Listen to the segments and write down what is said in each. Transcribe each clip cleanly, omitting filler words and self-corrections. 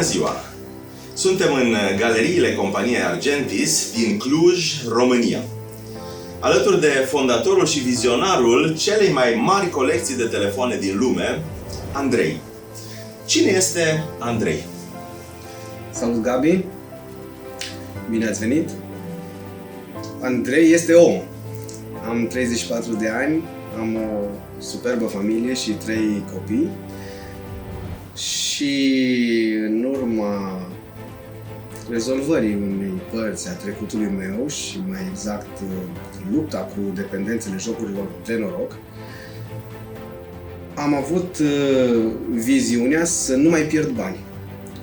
ziua! Suntem în galeriile companiei Argentis din Cluj, România. Alături de fondatorul și vizionarul celei mai mari colecții de telefoane din lume, Andrei. Cine este Andrei? Salut, Gabi! Bine ați venit! Andrei este om. Am 34 de ani, am o superbă familie și 3 copii. Și în urma rezolvării unei părți a trecutului meu și mai exact lupta cu dependențele jocurilor de noroc, am avut viziunea să nu mai pierd bani.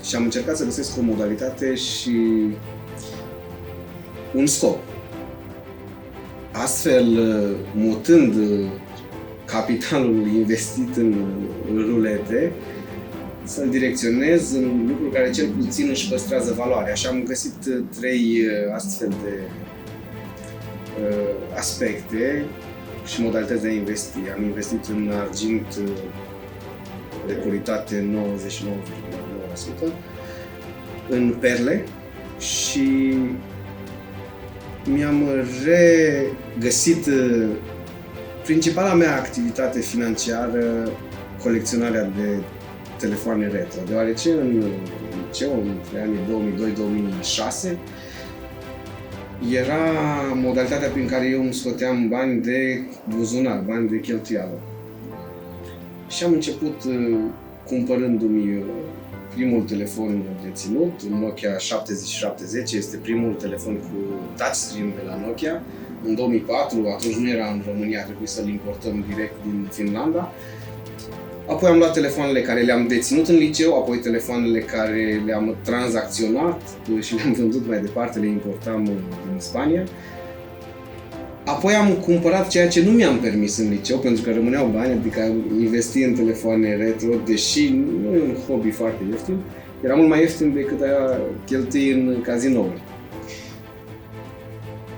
Și am încercat să găsesc o modalitate și un scop. Astfel, mutând capitalul investit în rulete, să-l direcționez în lucruri care cel puțin își păstrează valoarea. Așa am găsit 3 astfel de aspecte și modalități de a investi. Am investit în argint de calitate 99,9%, în perle și mi-am regăsit principala mea activitate financiară, colecționarea de telefoane retro, deoarece în liceu, între anii 2002-2006, era modalitatea prin care eu îmi scoteam bani de buzunar, bani de cheltuială. Și am început cumpărându-mi primul telefon deținut, un Nokia 7710, este primul telefon cu touchscreen de la Nokia. În 2004, atunci nu era în România, a trebuit să-l importăm direct din Finlanda. Apoi am luat telefoanele care le-am deținut în liceu, apoi telefoanele care le-am tranzacționat și le-am vândut mai departe, le importam din Spania. Apoi am cumpărat ceea ce nu mi-am permis în liceu, pentru că rămâneau bani, adică investi în telefoane retro, deși nu e un hobby foarte ieftin, era mult mai ieftin decât a cheltui în cazinouri.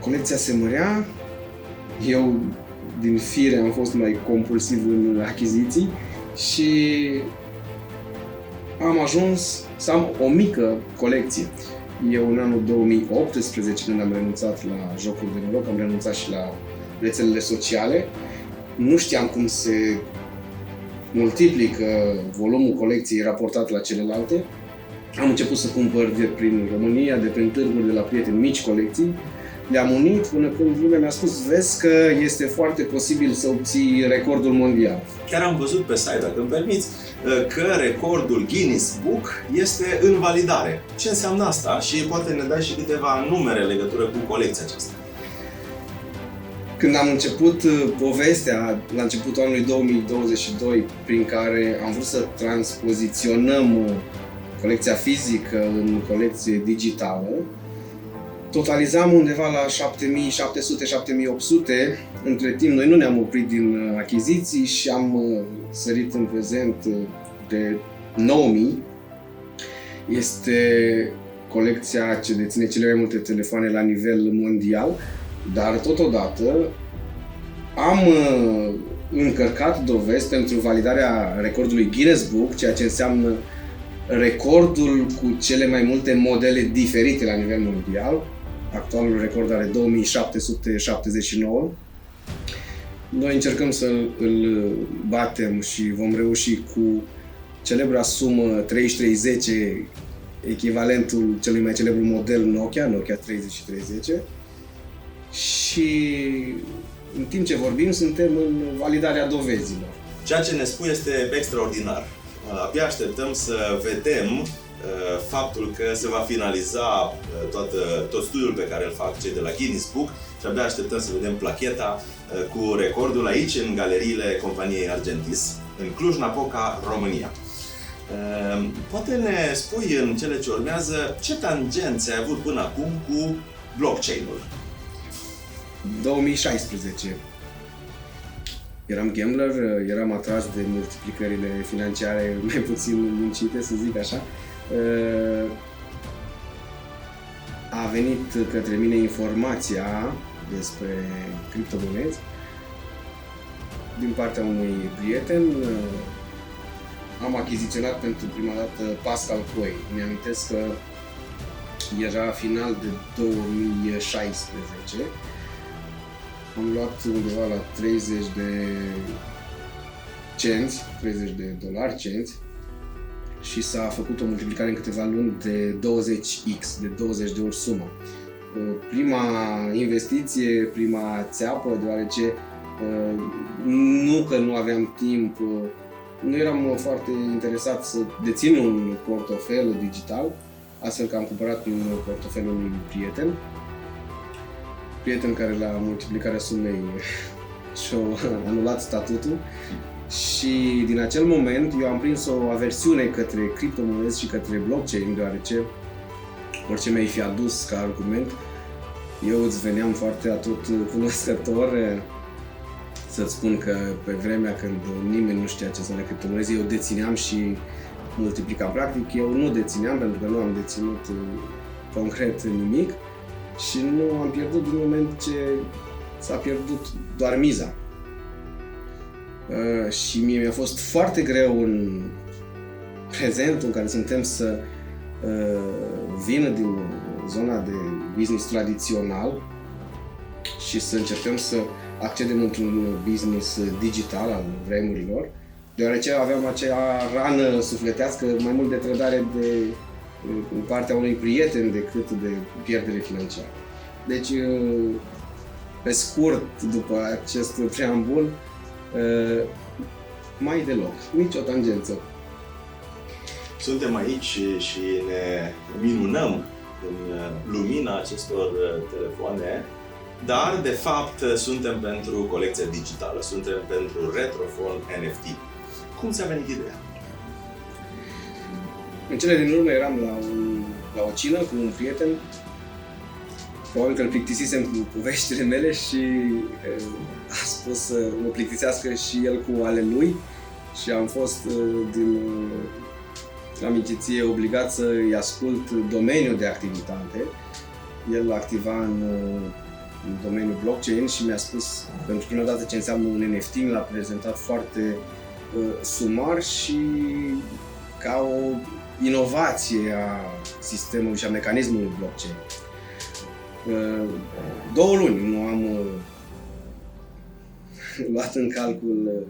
Colecția se mărea, eu din fire am fost mai compulsiv în achiziții și am ajuns să am o mică colecție. Eu în anul 2018, când am renunțat la jocuri de noroc, am renunțat și la rețelele sociale. Nu știam cum se multiplică volumul colecției raportat la celelalte. Am început să cumpăr de prin România, de prin târguri, de la prieteni, mici colecții. Le-am unit până când lumea mi-a spus, vezi că este foarte posibil să obții recordul mondial. Chiar am văzut pe site, dacă îmi permiți, că recordul Guinness Book este în validare. Ce înseamnă asta? Și poate ne dai și câteva numere în legătură cu colecția aceasta. Când am început povestea, la începutul anului 2022, prin care am vrut să transpoziționăm colecția fizică în colecție digitală, totalizam undeva la 7700-7800. Între timp, noi nu ne-am oprit din achiziții și am sărit în prezent de 9000. Este colecția ce deține cele mai multe telefoane la nivel mondial, dar totodată am încărcat dovezi pentru validarea recordului Guinness Book, ceea ce înseamnă recordul cu cele mai multe modele diferite la nivel mondial. Actualul record are 2779. Noi încercăm să îl batem și vom reuși cu celebra sumă 3310, echivalentul celui mai celebru model Nokia 3310. Și în timp ce vorbim, suntem în validarea dovezilor. Ceea ce ne spui este extraordinar. Abia așteptăm să vedem faptul că se va finaliza tot studiul pe care îl fac cei de la Guinness Book și abia așteptăm să vedem placheta cu recordul aici, în galeriile companiei Argentis, în Cluj-Napoca, România. Poate ne spui în cele ce urmează ce tangențe ai avut până acum cu blockchain-ul? 2016. Eram gambler, eram atras de multiplicările financiare mai puțin muncite, să zic așa. A venit către mine informația despre criptomonezi din partea unui prieten am achiziționat pentru prima dată Pascal Coy. Mi-amintesc că era final de 2016. Am luat undeva la 30 de cenți, 30 de dolari cenți, și s-a făcut o multiplicare în câteva luni de 20x, de 20 de ori suma. Prima investiție, prima țeapă, deoarece nu că nu aveam timp, nu eram foarte interesat să dețin un portofel digital, astfel că am cumpărat un portofel unui prieten care la multiplicarea sumei și-a anulat statutul. Și din acel moment eu am prins o aversiune către criptomonezi și către blockchain, deoarece orice mi-ai fi adus ca argument, eu îți veneam foarte atot cunoscător să-ți spun că pe vremea când nimeni nu știa ce înseamnă criptomonezi, eu dețineam și multiplicam. Practic, eu nu dețineam pentru că nu am deținut concret nimic și nu am pierdut din moment ce s-a pierdut doar miza. Și mie mi-a fost foarte greu în prezentul în care suntem să vină din zona de business tradițional și să încercăm să accedem într-un business digital al vremurilor, deoarece aveam acea rană sufletească mai mult de trădare în partea unui prieten decât de pierdere financiară. Deci, pe scurt, după acest preambul, mai deloc, nicio tangență. Suntem aici și ne minunăm în lumina acestor telefoane, dar de fapt suntem pentru colecția digitală, suntem pentru Retrofon NFT. Cum ți-a venit ideea? În cele din urmă eram la o cină cu un prieten. Probabil că îl plictisisem cu poveștile mele și a spus să mă plictisească și el cu ale lui și am fost din amiciție obligat să-i ascult domeniul de activitate. El activa în domeniul blockchain și mi-a spus pentru prima dată ce înseamnă un NFT, mi l-a prezentat foarte sumar și ca o inovație a sistemului și a mecanismului blockchain. 2 luni nu am luat în calcul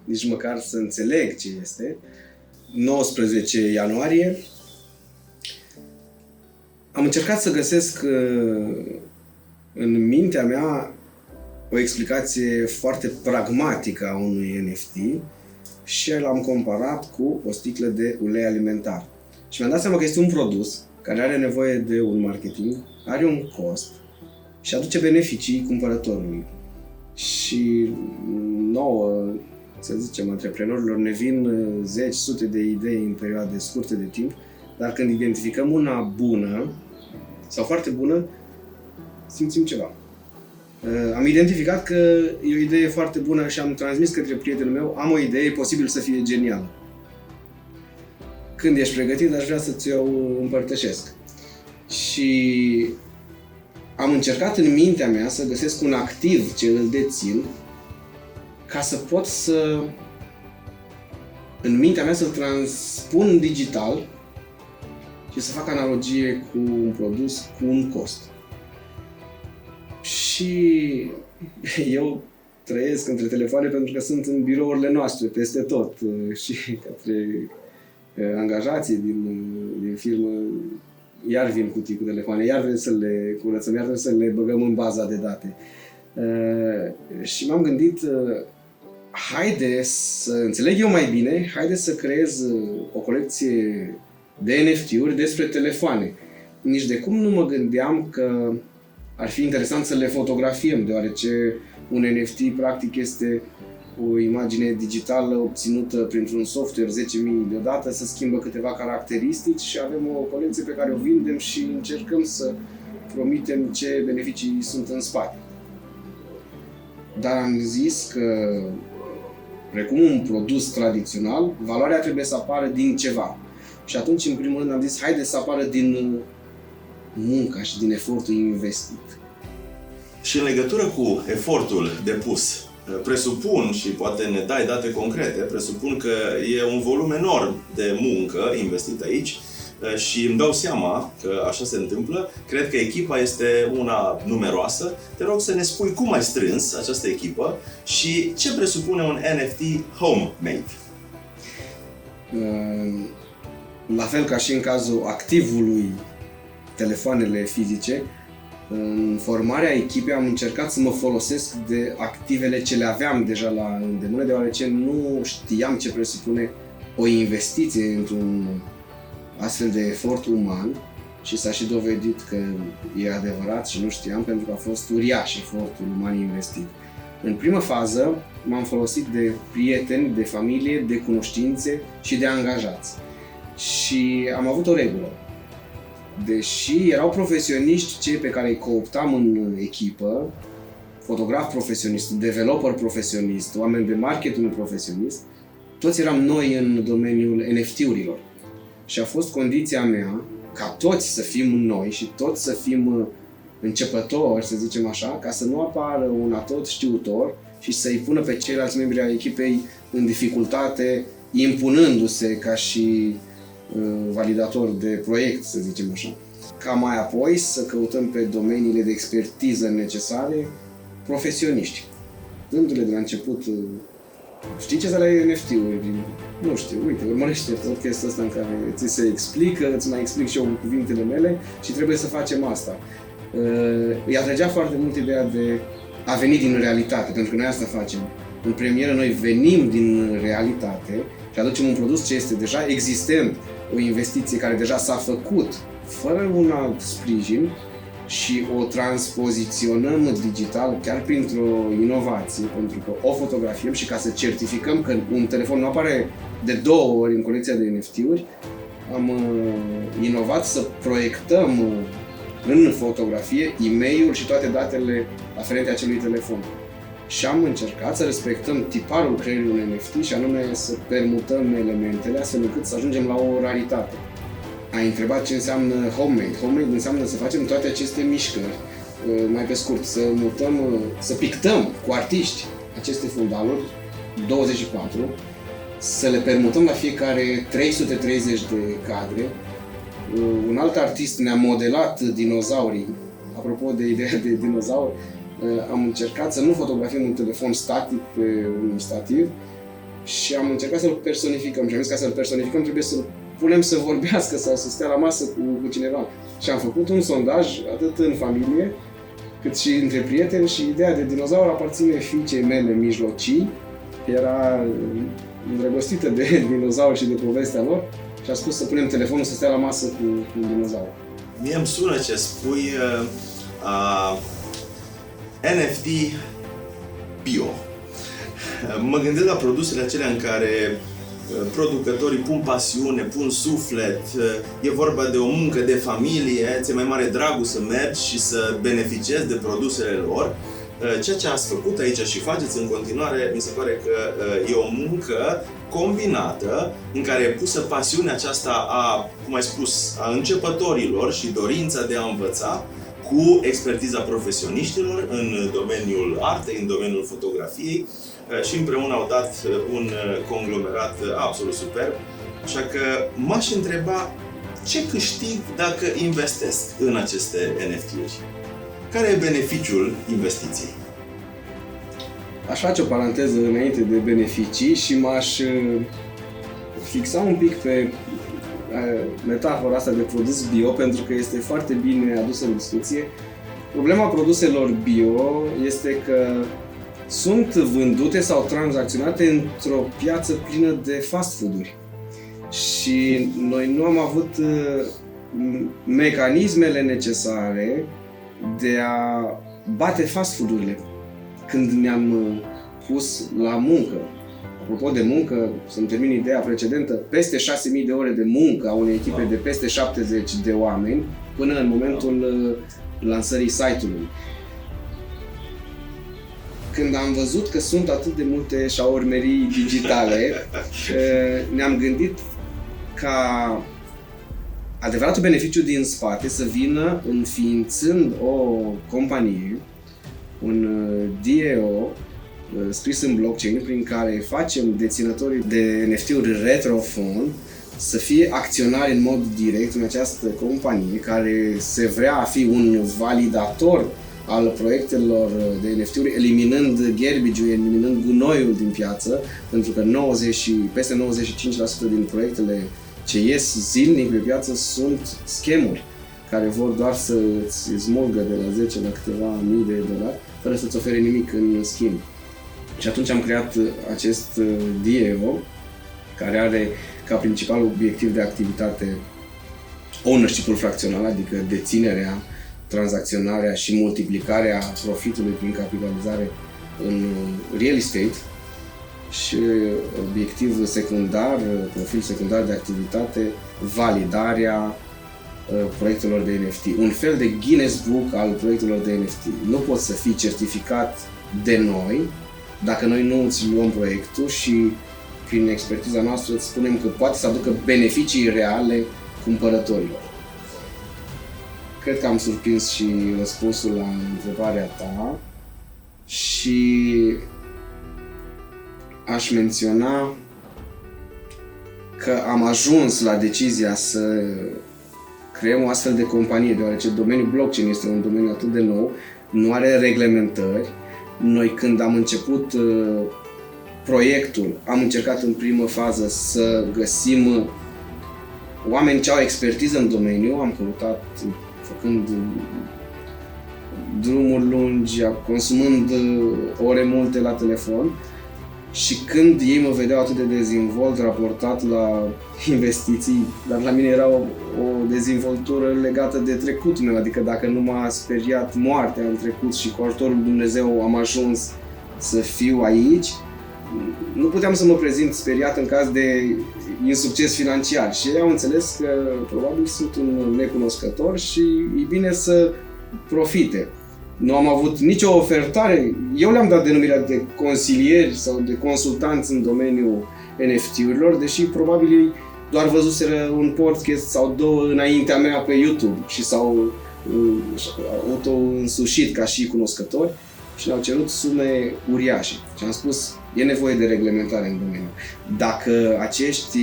nici măcar să înțeleg ce este. 19 ianuarie am încercat să găsesc în mintea mea o explicație foarte pragmatică a unui NFT și l-am comparat cu o sticlă de ulei alimentar. Și mi-am dat seama că este un produs care are nevoie de un marketing, are un cost și aduce beneficii cumpărătorului. Și nouă, să zicem, antreprenorilor ne vin zeci, sute de idei în perioade scurte de timp, dar când identificăm una bună sau foarte bună, simțim ceva. Am identificat că e o idee foarte bună și am transmis către prietenul meu, am o idee, e posibil să fie genială. Când ești pregătit, aș vrea să ți-o împărtășesc. Și am încercat în mintea mea să găsesc un activ ce îl dețin ca să pot să, în mintea mea, să-l transpun digital și să fac analogie cu un produs, cu un cost. Și eu trăiesc între telefoane pentru că sunt în birourile noastre, peste tot, și către angajații din firmă, iar vin cutii cu telefoane, iar vrem să le curățăm, iar vrem să le băgăm în baza de date. Și m-am gândit, haide să înțeleg eu mai bine, haide să creez o colecție de NFT-uri despre telefoane. Nici de cum nu mă gândeam că ar fi interesant să le fotografiem, deoarece un NFT practic este o imagine digitală obținută printr-un software 10.000 deodată, să schimbă câteva caracteristici și avem o colecție pe care o vindem și încercăm să promitem ce beneficii sunt în spate. Dar am zis că, precum un produs tradițional, valoarea trebuie să apară din ceva. Și atunci, în primul rând, am zis, haide să apară din munca și din efortul investit. Și în legătură cu efortul depus presupun, și poate ne dai date concrete, presupun că e un volum enorm de muncă investit aici și îmi dau seama că așa se întâmplă. Cred că echipa este una numeroasă. Te rog să ne spui cum ai strâns această echipă și ce presupune un NFT homemade. La fel ca și în cazul activului telefoanele fizice, în formarea echipei am încercat să mă folosesc de activele ce le aveam deja la îndemână, deoarece nu știam ce presupune o investiție într-un astfel de efort uman și s-a și dovedit că e adevărat și nu știam, pentru că a fost uriaș efortul uman investit. În primă fază m-am folosit de prieteni, de familie, de cunoștințe și de angajați. Și am avut o regulă. Deși erau profesioniști cei pe care îi cooptam în echipă, fotograf profesionist, developer profesionist, oameni de marketing profesionist, toți eram noi în domeniul NFT-urilor. Și a fost condiția mea ca toți să fim noi și toți să fim începători, să zicem așa, ca să nu apară un atot știutor și să-i pună pe ceilalți membri ai echipei în dificultate, impunându-se ca și validator de proiect, să zicem așa. Ca mai apoi să căutăm pe domeniile de expertiză necesare profesioniști. Dându-le de la început, știi ce sunt la NFT-uri? Nu știu, uite, urmărește podcastul ăsta în care ți se explică, îți mai explic și eu cuvintele mele și trebuie să facem asta. Îi atragea foarte mult ideea de a veni din realitate, pentru că noi asta facem. În premieră noi venim din realitate și aducem un produs ce este deja existent, o investiție care deja s-a făcut, fără un alt sprijin, și o transpoziționăm digital chiar printr-o inovație, pentru că o fotografiem și ca să certificăm că un telefon nu apare de 2 ori în colecția de NFT-uri, am inovat să proiectăm în fotografie e-mail-ul și toate datele aferente acelui telefon. Și am încercat să respectăm tiparul creierii unui NFT și anume să permutăm elementele astfel încât să ajungem la o raritate. Ai întrebat ce înseamnă homemade. Homemade înseamnă să facem toate aceste mișcări, mai pe scurt, să pictăm cu artiști aceste fundaluri, 24, să le permutăm la fiecare 330 de cadre. Un alt artist ne-a modelat dinozaurii. Apropo de ideea de dinozauri, am încercat să nu fotografiem un telefon static pe un stativ și am încercat să-l personificăm. Și am zis că să-l personificăm trebuie să-l punem să vorbească sau să stea la masă cu cineva. Și am făcut un sondaj atât în familie cât și între prieteni și ideea de dinozaur aparține fiicei mele mijlocii. Era îndrăgostită de dinozauri și de povestea lor și a spus să punem telefonul să stea la masă cu dinozaur. Mie îmi sună ce spui NFT bio. Mă gândesc la produsele acelea în care producătorii pun pasiune, pun suflet, e vorba de o muncă de familie, ți-e mai mare dragul să mergi și să beneficiezi de produsele lor. Ceea ce ați făcut aici și faceți în continuare, mi se pare că e o muncă combinată în care e pusă pasiunea aceasta a, cum ai spus, a începătorilor și dorința de a învăța cu expertiza profesioniștilor în domeniul artei, în domeniul fotografiei și împreună au dat un conglomerat absolut superb. Așa că m-aș întreba ce câștig dacă investesc în aceste NFT-uri? Care e beneficiul investiției? Aș face o paranteză înainte de beneficii și m-aș fixa un pic pe metafora asta de produs bio, pentru că este foarte bine adusă în discuție. Problema produselor bio este că sunt vândute sau tranzacționate într-o piață plină de fast food-uri. Și noi nu am avut mecanismele necesare de a bate fast food-urile când ne-am pus la muncă. Apropo de muncă, să-mi termin ideea precedentă, peste 6.000 de ore de muncă a unei echipe de peste 70 de oameni până în momentul lansării site-ului. Când am văzut că sunt atât de multe șaormerii digitale, ne-am gândit ca adevăratul beneficiu din spate să vină înființând o companie, un DAO, scris în blockchain prin care facem deținătorii de NFT-uri Retrofon să fie acționari în mod direct în această companie care se vrea a fi un validator al proiectelor de NFT-uri, eliminând garbage-ul, eliminând gunoiul din piață, pentru că peste 95% din proiectele ce ies zilnic pe piață sunt scamuri care vor doar să-ți smulgă de la 10 la câteva mii de dolari fără să-ți ofere nimic în schimb. Și atunci am creat acest DAO care are ca principal obiectiv de activitate ownership-ul fracțional, adică deținerea, tranzacționarea și multiplicarea profitului prin capitalizare în real estate, și obiectiv secundar, profil secundar de activitate, validarea proiectelor de NFT. Un fel de Guinness Book al proiectelor de NFT. Nu poți să fii certificat de noi dacă noi nu îți luăm proiectul și prin expertiza noastră îți spunem că poate să aducă beneficii reale cumpărătorilor. Cred că am surprins și răspunsul la întrebarea ta și aș menționa că am ajuns la decizia să creăm o astfel de companie, deoarece domeniul blockchain este un domeniu atât de nou, nu are reglementări. Noi când am început proiectul, am încercat în primă fază să găsim oameni ce au expertiză în domeniu, am căutat făcând drumuri lungi, consumând ore multe la telefon, și când ei mă vedeau atât de dezvolt raportat la investiții, dar la mine era o dezvoltură legată de trecutul meu, adică dacă nu m-a speriat moartea în trecut și cu ajutorul lui Dumnezeu am ajuns să fiu aici, nu puteam să mă prezint speriat în caz de insucces financiar. Și ei au înțeles că probabil sunt un necunoscător și e bine să profite. Nu am avut nicio ofertare, eu le-am dat denumirea de consilieri sau de consultanți în domeniul NFT-urilor, deși probabil ei doar văzuseră un podcast sau două înaintea mea pe YouTube și s-au auto-însușit ca și cunoscători și ne-au cerut sume uriașe. Și am spus, e nevoie de reglementare în domeniu. Dacă acești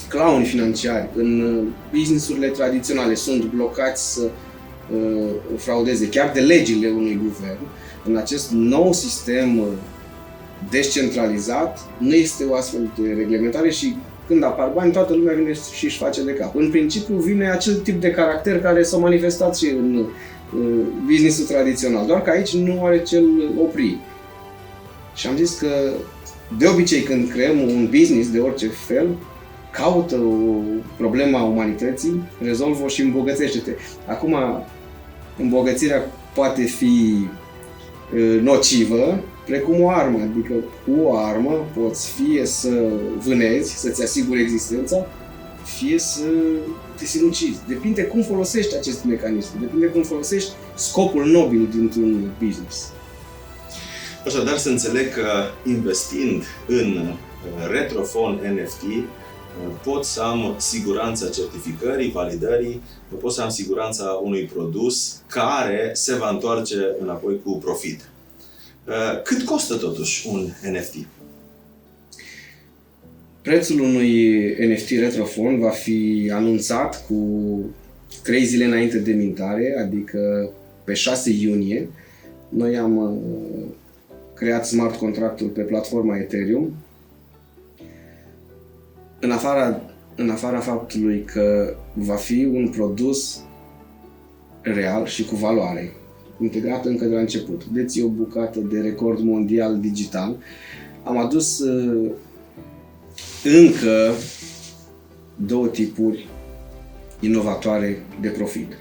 clouni financiari în business-urile tradiționale sunt blocați să fraudeze chiar de legile unui guvern, în acest nou sistem descentralizat nu este o astfel de reglementare și când apar bani, toată lumea vine și își face de cap. În principiu vine acel tip de caracter care s-a manifestat și în business-ul tradițional, doar că aici nu are ce-l opri. Și am zis că de obicei când creăm un business de orice fel, caută o problemă a umanității, rezolvă-o și îmbogățește-te. Acum, îmbogățirea poate fi nocivă, precum o armă, adică cu o armă poți fie să vânezi, să-ți asiguri existența, fie să te sinucizi. Depinde cum folosești acest mecanism, depinde cum folosești scopul nobil dintr-un business. Așadar, să înțeleg că investind în Retrofon NFT pot să am siguranța certificării, validării, pot să am siguranța unui produs care se va întoarce înapoi cu profit. Cât costă totuși un NFT? Prețul unui NFT Retrofon va fi anunțat cu 3 zile înainte de mintare, adică pe 6 iunie. Noi am creat smart contractul pe platforma Ethereum. În afara faptului că va fi un produs real și cu valoare, integrat încă de la început. Deții o bucată de record mondial digital. Am adus încă 2 tipuri inovatoare de profit.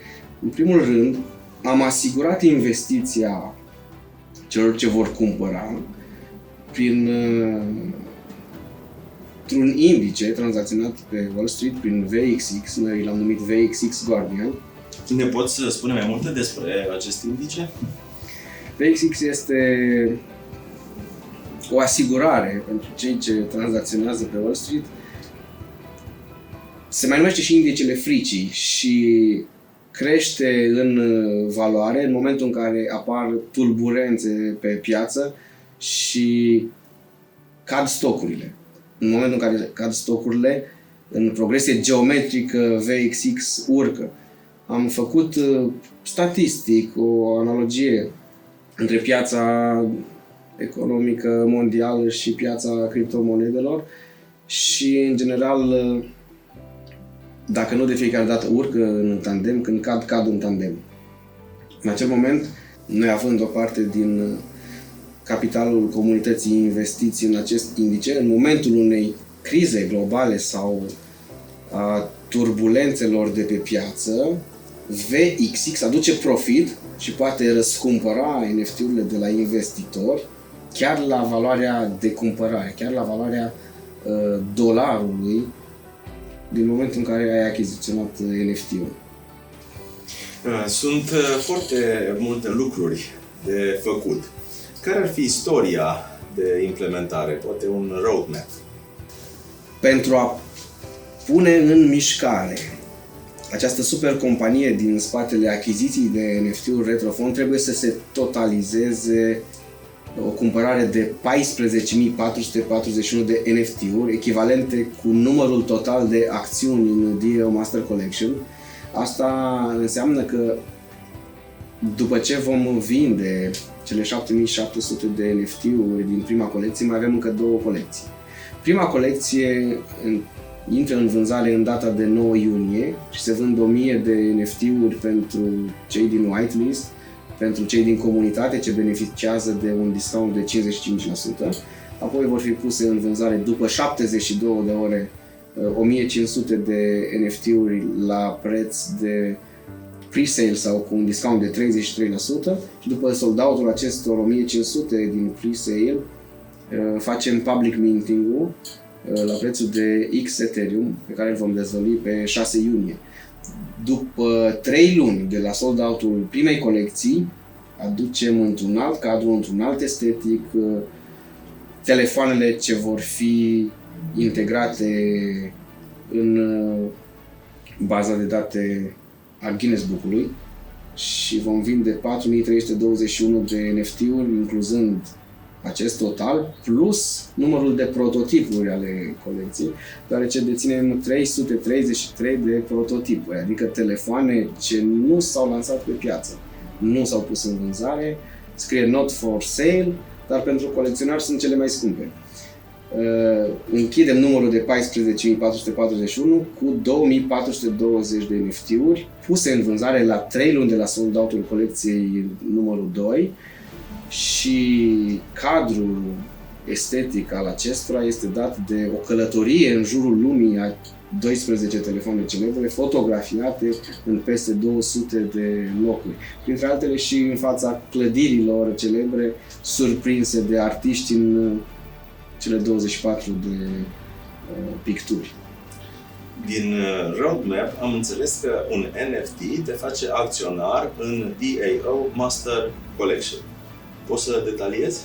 În primul rând, am asigurat investiția celor ce vor cumpăra un indice tranzacționat pe Wall Street prin VXX, noi l-am numit VXX Guardian. Ne poți spune mai multe despre acest indice? VXX este o asigurare pentru cei ce tranzacționează pe Wall Street. Se mai numește și indicele fricii și crește în valoare în momentul în care apar tulburențe pe piață și cad stocurile. În momentul în care cad stocurile, în progresie geometrică, VXX urcă. Am făcut statistic o analogie între piața economică mondială și piața criptomonedelor și, în general, dacă nu de fiecare dată urcă în tandem, când cad în tandem. În acel moment, noi având o parte din capitalul comunității investiți în acest indice, în momentul unei crize globale sau a turbulențelor de pe piață, VXX aduce profit și poate răscumpăra NFT-urile de la investitori chiar la valoarea de cumpărare, chiar la valoarea dolarului din momentul în care ai achiziționat NFT-ul. Sunt foarte multe lucruri de făcut. Care ar fi istoria de implementare? Poate un roadmap? Pentru a pune în mișcare această super companie din spatele achiziției de NFT-uri Retrofond, trebuie să se totalizeze o cumpărare de 14.441 de NFT-uri, echivalente cu numărul total de acțiuni în DAO Master Collection. Asta înseamnă că după ce vom vinde cele 7.700 de NFT-uri din prima colecție, mai avem încă două colecții. Prima colecție intră în vânzare în data de 9 iunie și se vând 1000 de NFT-uri pentru cei din whitelist, pentru cei din comunitate ce beneficiază de un discount de 55%. Apoi vor fi puse în vânzare după 72 de ore 1500 de NFT-uri la preț de pre-sale sau cu un discount de 33% și după sold-out-ul acestor 1500 din pre-sale facem public minting-ul la prețul de X Ethereum pe care îl vom dezvălui pe 6 iunie. După 3 luni de la sold-out-ul primei colecții, aducem într-un alt cadru, într-un alt estetic, telefoanele ce vor fi integrate în baza de date a Guinness Book-ului și vom vinde 4321 de NFT-uri, incluzând acest total, plus numărul de prototipuri ale colecției, deoarece deținem 333 de prototipuri, adică telefoane ce nu s-au lansat pe piață, nu s-au pus în vânzare, scrie not for sale, dar pentru colecționari sunt cele mai scumpe. Închidem numărul de 14.441 cu 2.420 de NFT-uri puse în vânzare la 3 luni de la sold-out-ul colecției numărul 2 și cadrul estetic al acestora este dat de o călătorie în jurul lumii a 12 telefoane celebre fotografiate în peste 200 de locuri, printre altele și în fața clădirilor celebre surprinse de artiști în cele 24 de picturi. Din roadmap am înțeles că un NFT te face acționar în DAO Master Collection. Poți să detaliezi?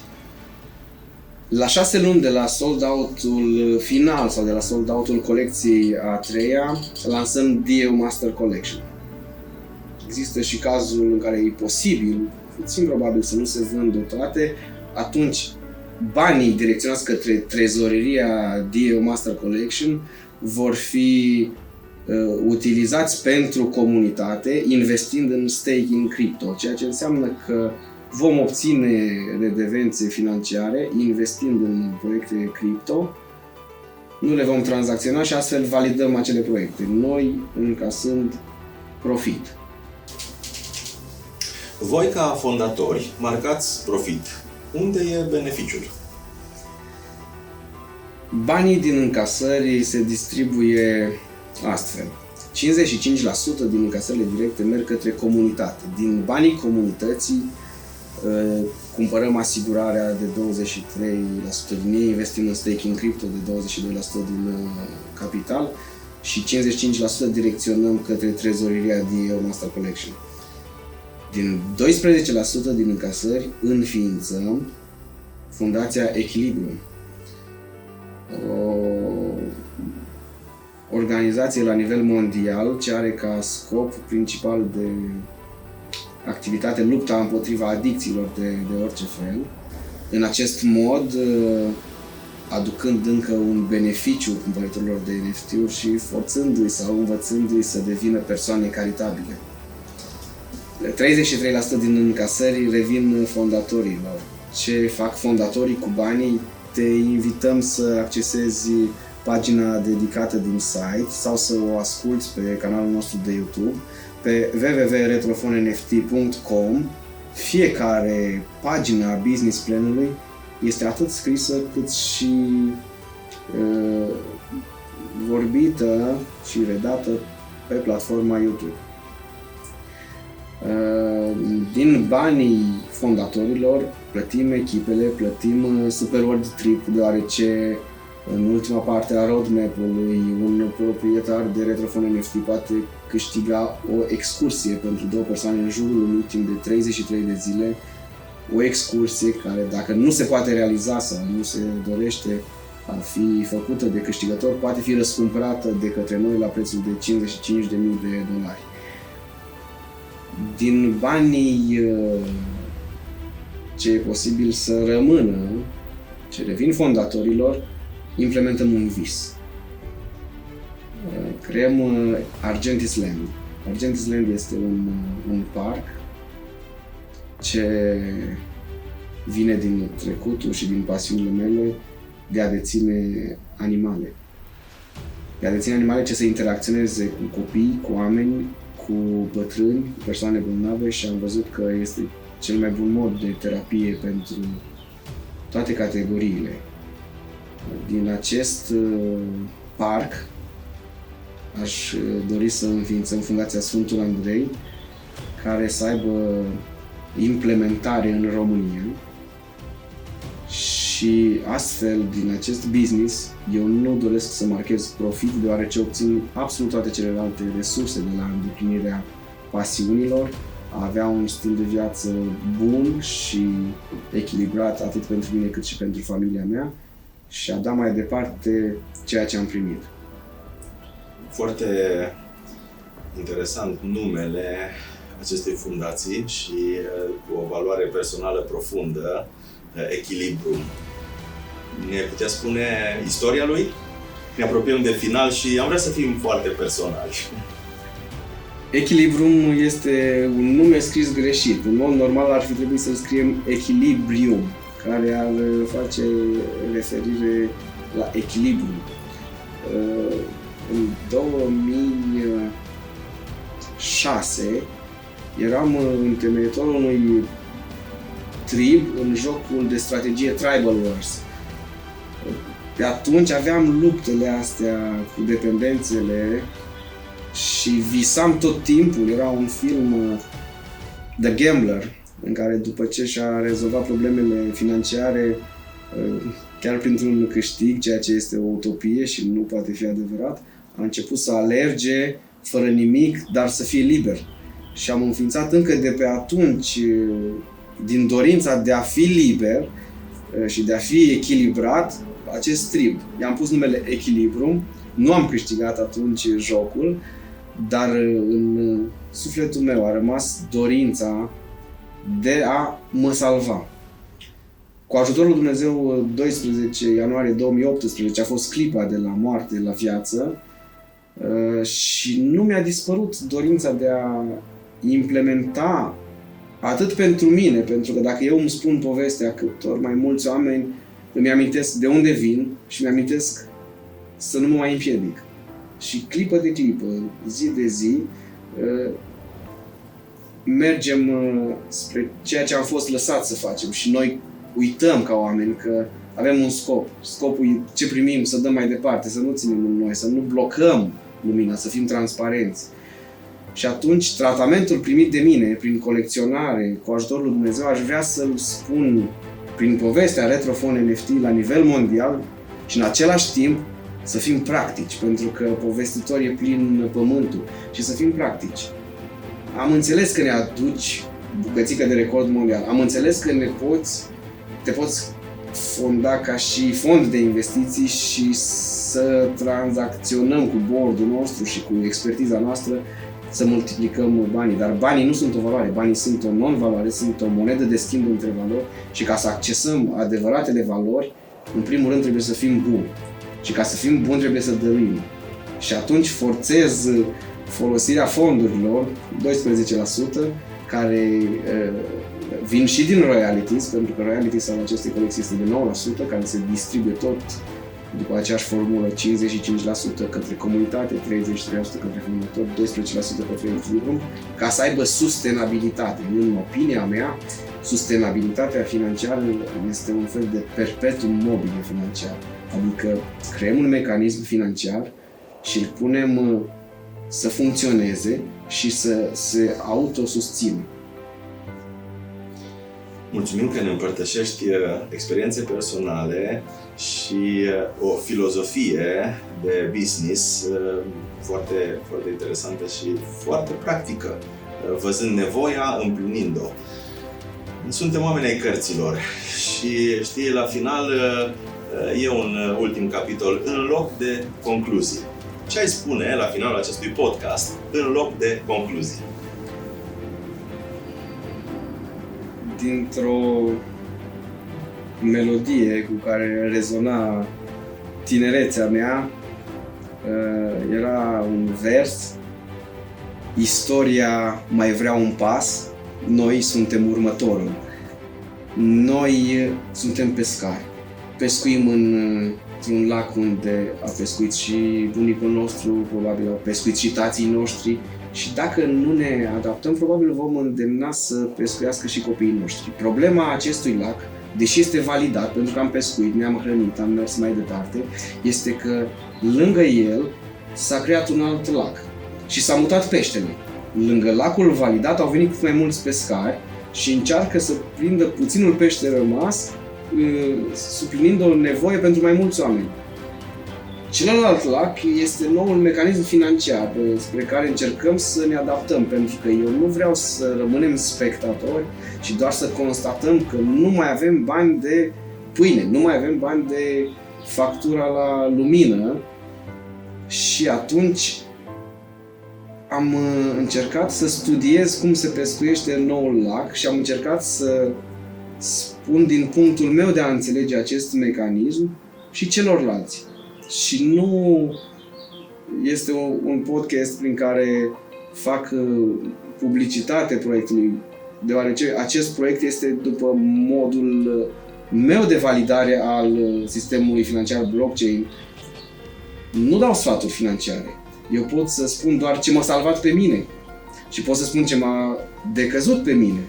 La 6 luni de la sold-out-ul final sau de la sold-out-ul colecției a treia, lansăm DAO Master Collection. Există și cazul în care e posibil, puțin probabil să nu se vândă toate, atunci banii direcționați către trezoreria DAO Master Collection vor fi utilizați pentru comunitate, investind în staking crypto, ceea ce înseamnă că vom obține redevențe financiare investind în proiecte cripto, nu le vom tranzacționa și astfel validăm acele proiecte, noi încasând profit. Voi, ca fondatori, marcați profit. Unde e beneficiul? Banii din încasări se distribuie astfel. 55% din încasările directe merg către comunitate. Din banii comunității cumpărăm asigurarea de 23% din ei, investim în staking crypto de 22% din capital și 55% direcționăm către trezoreria DAO Master Collection. Din 12% din încasări înființăm Fundația Echilibrium, o organizație la nivel mondial ce are ca scop principal de activitate lupta împotriva adicțiilor de orice fel. În acest mod, aducând încă un beneficiu cumpărătorilor de NFT-uri și forțându-i sau învățându-i să devină persoane caritabile. 33% din încasări revin fondatorilor. Ce fac fondatorii cu banii? Te invităm să accesezi pagina dedicată din site sau să o asculți pe canalul nostru de YouTube pe www.retrofonenft.com. Fiecare pagina business planului este atât scrisă cât și vorbită și redată pe platforma YouTube. Din banii fondatorilor plătim echipele, plătim Super World Trip, deoarece în ultima parte a roadmap-ului un proprietar de Retrofon NFT poate câștiga o excursie pentru 2 persoane în jurul lumii timp de 33 de zile. O excursie care, dacă nu se poate realiza sau nu se dorește a fi făcută de câștigător, poate fi răscumpărată de către noi la prețul de $55.000. Din banii ce e posibil să rămână, ce revin fondatorilor, implementăm un vis. Creăm Argentis Land. Argentis Land este un parc ce vine din trecutul și din pasiunile mele de a deține animale. De a deține animale ce să interacționeze cu copii, cu oameni, cu bătrâni, cu persoane bolnave și am văzut că este cel mai bun mod de terapie pentru toate categoriile. Din acest parc aș dori să înființăm Fundația Sfântul Andrei, care să aibă implementare în România și astfel, din acest business, eu nu doresc să marchez profit, deoarece obțin absolut toate celelalte resurse de la îndeplinirea pasiunilor, a avea un stil de viață bun și echilibrat atât pentru mine cât și pentru familia mea și a da mai departe ceea ce am primit. Foarte interesant numele acestei fundații și cu o valoare personală profundă, Echilibrum. Ne putea spune istoria lui? Ne apropiem de final și am vrea să fim foarte personali. Echilibrum este un nume scris greșit. În mod normal ar fi trebuit să scriem Echilibrium, care ar face referire la echilibru. În 2006 eram întemeietorul unui trib în jocul de strategie Tribal Wars. De atunci aveam luptele astea cu dependențele și visam tot timpul. Era un film, The Gambler, în care după ce și-a rezolvat problemele financiare, chiar printr-un câștig, ceea ce este o utopie și nu poate fi adevărat, a început să alerge fără nimic, dar să fie liber. Și am înființat încă de pe atunci, din dorința de a fi liber și de a fi echilibrat, acest trib. I-am pus numele Echilibrum, nu am câștigat atunci jocul, dar în sufletul meu a rămas dorința de a mă salva. Cu ajutorul lui Dumnezeu, 12 ianuarie 2018 a fost clipa de la moarte la viață și nu mi-a dispărut dorința de a implementa atât pentru mine, pentru că dacă eu îmi spun povestea, cât ori mai mulți oameni îmi amintesc de unde vin și îmi amintesc să nu mă mai împiedic. Și clipă de clipă, zi de zi, mergem spre ceea ce am fost lăsat să facem și noi uităm ca oameni că avem un scop. Scopul e ce primim, să dăm mai departe, să nu ținem în noi, să nu blocăm lumina, să fim transparenți. Și atunci, tratamentul primit de mine, prin colecționare, cu ajutorul lui Dumnezeu, aș vrea să-l spun prin povestea Retrofon NFT la nivel mondial și în același timp să fim practici, pentru că povestitor e plin pământul și să fim practici. Am înțeles că ne aduci bucățică de record mondial, am înțeles că te poți fonda ca și fond de investiții și să tranzacționăm cu board-ul nostru și cu expertiza noastră să multiplicăm banii. Dar banii nu sunt o valoare, banii sunt o non-valoare, sunt o monedă de schimb între valori și ca să accesăm adevăratele valori, în primul rând trebuie să fim buni. Și ca să fim buni trebuie să dăruim. Și atunci forțez folosirea fondurilor, 12%, care vin și din royalties, pentru că royalties al acestei colecții este de 9%, care se distribuie tot după aceeași formulă, 55% către comunitate, 33% către fondator, 12% către echilibru, ca să aibă sustenabilitate. În opinia mea, sustenabilitatea financiară este un fel de perpetuum mobile financiar. Adică creăm un mecanism financiar și îl punem să funcționeze și să se autosusțină. Mulțumim că ne împărtășești experiențe personale și o filozofie de business foarte, foarte interesantă și foarte practică, văzând nevoia, împlinind-o. Suntem oameni ai cărților și știi, la final e un ultim capitol în loc de concluzii. Ce ai spune la finalul acestui podcast în loc de concluzii? Dintr-o melodie cu care rezona tinerețea mea, era un vers: istoria mai vrea un pas, noi suntem următorul. Noi suntem pescari. Pescuim într-un lac unde a pescuit și bunicul nostru, probabil au pescuit și tații noștri. Și dacă nu ne adaptăm, probabil vom îndemna să pescuiască și copiii noștri. Problema acestui lac, deși este validat, pentru că am pescuit, ne-am hrănit, am mers mai departe, este că lângă el s-a creat un alt lac și s-a mutat peștele. Lângă lacul validat au venit mai mulți pescari și încearcă să prindă puținul pește rămas, suplinind o nevoie pentru mai mulți oameni. Celălalt lac este noul mecanism financiar spre care încercăm să ne adaptăm, pentru că eu nu vreau să rămânem spectatori și doar să constatăm că nu mai avem bani de pâine, nu mai avem bani de factura la lumină și atunci am încercat să studiez cum se pescuiește în noul lac și am încercat să spun din punctul meu de a înțelege acest mecanism și celorlalți. Și nu este un podcast prin care fac publicitate proiectului, deoarece acest proiect este după modul meu de validare al sistemului financiar blockchain. Nu dau sfaturi financiare. Eu pot să spun doar ce m-a salvat pe mine și pot să spun ce m-a decăzut pe mine.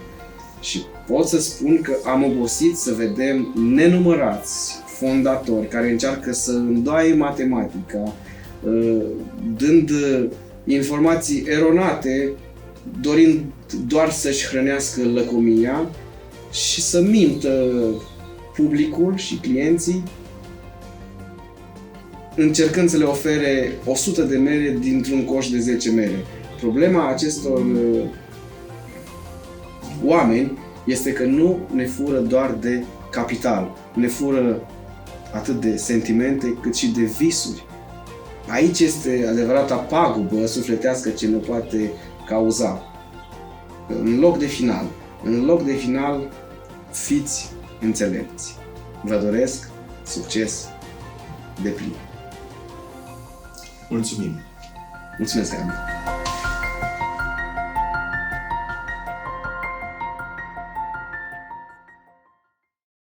Și pot să spun că am obosit să vedem nenumărați fondatori care încearcă să îndoaie matematica, dând informații eronate, dorind doar să-și hrănească lăcomia și să mintă publicul și clienții, încercând să le ofere 100 de mere dintr-un coș de 10 mere. Problema acestor oameni este că nu ne fură doar de capital, ne fură atât de sentimente cât și de visuri. Aici este adevărata pagubă sufletească ce ne poate cauza. În loc de final, fiți înțelepți. Vă doresc succes deplin. Mulțumim! Mulțumesc, Gabi!